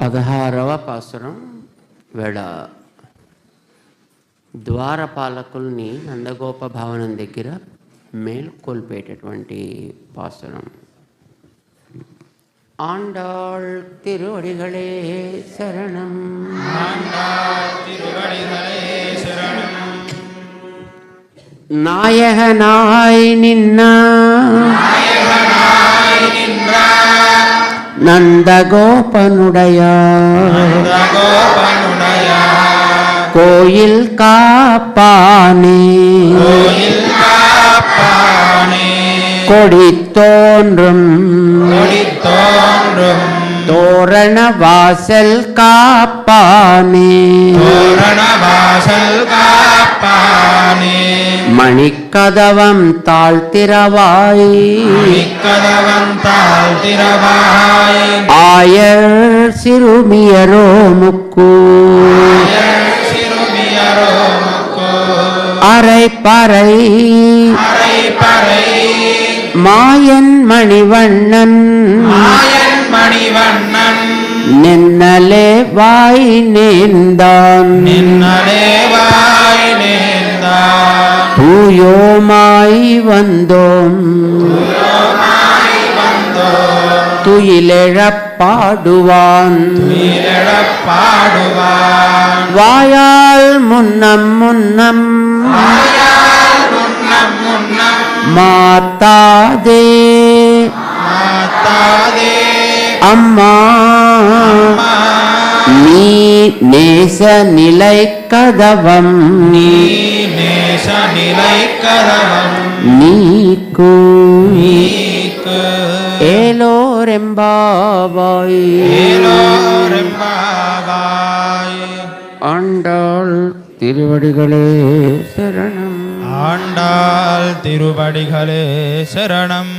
16వ పాసురం వేళ ద్వారపాలకుల్ని నందగోప భవనం దగ్గర మేల్కొల్పేటటువంటి పాసురం. ஆண்டாள் திருவடிகளே சரணம். ஆண்டாள் திருவடிகளே சரணம். நாயகனாய் நின்ன நந்தகோபனுடைய கோயில் காப்பானே கொடி தோன்றும் தோரண வாசல் காப்பானே மணிக்கதவம் தாழ்த்திரவாய் ஆயர் சிறுமியரோ முக்கு அரை பறை மாயன் மணிவண்ணன் நின்னலே வாய் நேர்ந்தான் தூயோமாய் வந்தோம் துயிலெழப் பாடுவான் வாயால் முன்னம் முன்னம் மாத்தாதே அம்மா நீ நேச நிலை கதவம் நீக்கு ஏலோரெம்பாவாய் ஆண்டாள் திருவடிகளே சரணம். ஆண்டாள் திருவடிகளே சரணம்.